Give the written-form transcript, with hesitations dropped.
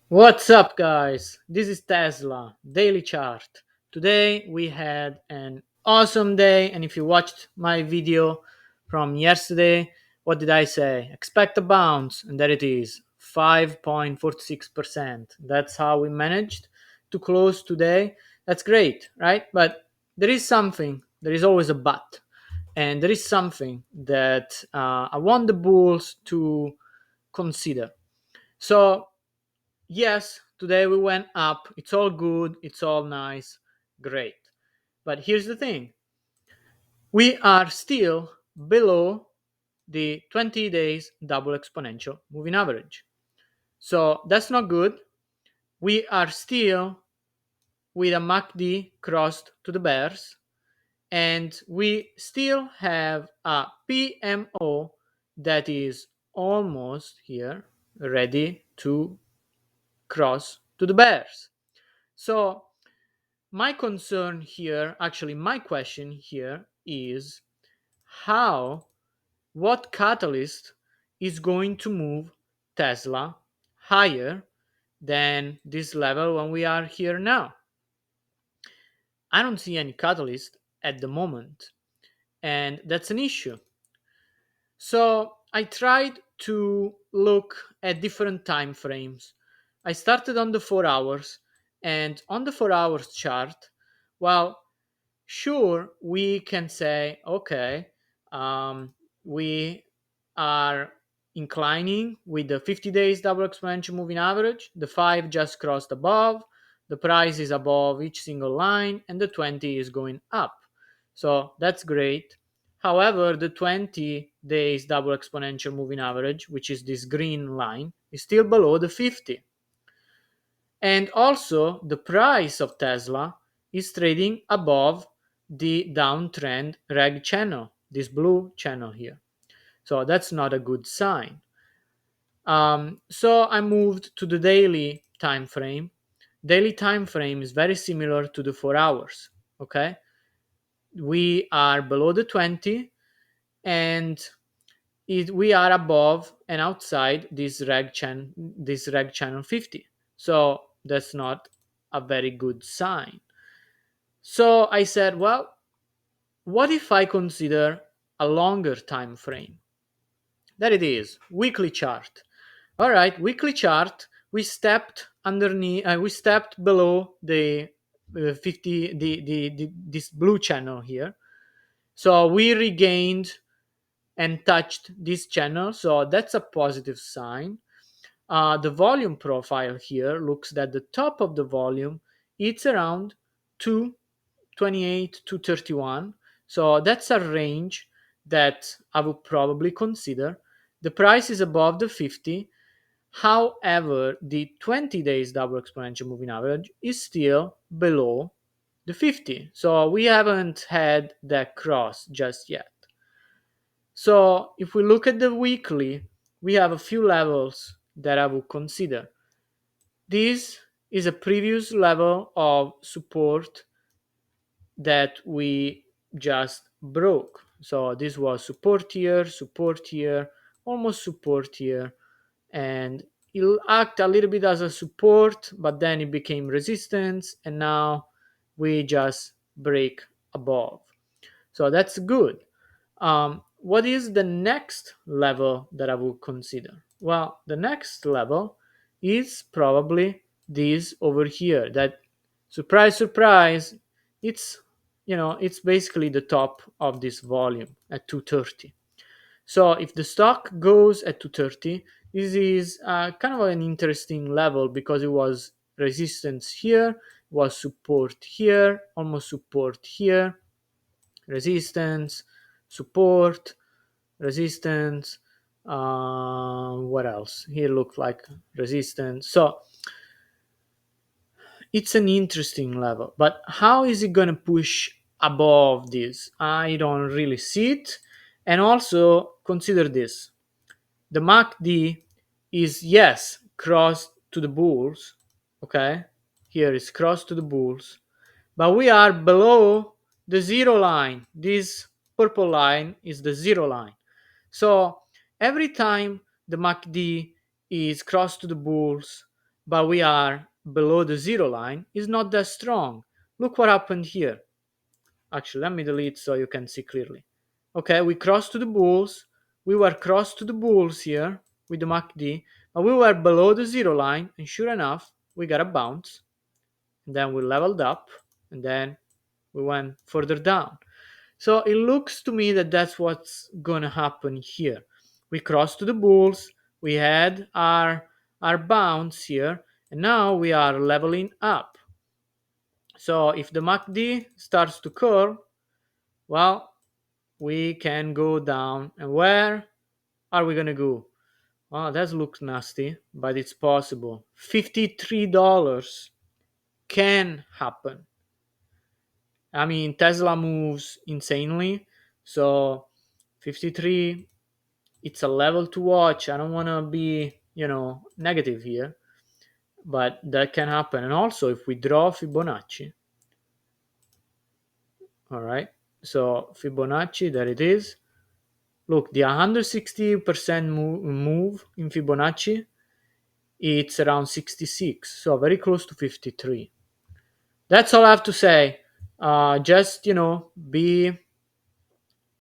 What's up, guys? This is Tesla Daily Chart. Today we had an awesome day, and if you watched my video from yesterday, what did I say? Expect a bounce, and there it is 5.46%. That's how we managed to close today. That's great, right? But there is always a but, and there is something that I want the bulls to consider. So, yes, today we went up. It's all good. It's all nice. Great. But here's the thing, we are still below the 20 days double exponential moving average. So that's not good. We are still with a MACD crossed to the bears, and we still have a PMO that is almost here, ready to cross to the bears. So my concern here, actually, my question here is how, what catalyst is going to move Tesla higher than this level when we are here now? I don't see any catalyst at the moment, and that's an issue. So I tried to look at different time frames. I started on the 4 hours, and on the 4 hours chart, well, sure, we can say, okay, um, we are inclining with the 50 days double exponential moving average. The 5 just crossed above, the price is above each single line, and the 20 is going up. So that's great. However, the 20 days double exponential moving average, which is this green line, is still below the 50. And also, the price of Tesla is trading above the downtrend reg channel, this blue channel here. So that's not a good sign. So I moved to the daily time frame. Daily time frame is very similar to the 4 hours. Okay, we are below the 20, and we are above and outside this reg channel 50. So that's not a very good sign. So I said, well, what if I consider a longer time frame? There it is, weekly chart. All right, weekly chart. We stepped underneath. We stepped below the 50, this blue channel here. So we regained and touched this channel. So that's a positive sign. The volume profile here looks that the top of the volume it's around 228 to 31. So that's a range that I would probably consider. The price is above the 50. However, the 20 days double exponential moving average is still below the 50. So we haven't had that cross just yet. So if we look at the weekly, we have a few levels that I would consider. This is a previous level of support that we just broke. So this was support here, almost support here, and it'll act a little bit as a support, but then it became resistance, and now we just break above. So that's good. What is the next level that I would consider? Well, the next level is probably this over here. That, surprise, surprise, it's it's basically the top of this volume at 230. So if the stock goes at 230, this is kind of an interesting level because it was resistance here, was support here, almost support here, resistance, support, resistance. What else? Here looked like resistance. So it's an interesting level, but how is it going to push above this? I don't really see it. And also consider this, the MACD is, yes, crossed to the bulls. Okay, here is crossed to the bulls, but we are below the zero line. This purple line is the zero line. So every time the MACD is crossed to the bulls, but we are below the zero line, is not that strong. Look what happened here. Actually, let me delete so you can see clearly. Okay, we crossed to the bulls. We were cross to the bulls here with the MACD, but we were below the zero line, and sure enough, we got a bounce. And then we leveled up, and then we went further down. So it looks to me that that's what's gonna happen here. We crossed to the bulls. We had our bounce here, and now we are leveling up. So if the MACD starts to curl, well, we can go down. And where are we gonna go? Oh, that looks nasty, but it's possible. $53 can happen. I mean, Tesla moves insanely, so 53, it's a level to watch. I don't want to be, negative here, but that can happen. And also, if we draw Fibonacci, all right, so Fibonacci, there it is. Look, the 160% move in Fibonacci, it's around 66, so very close to 53. That's all I have to say. Just, be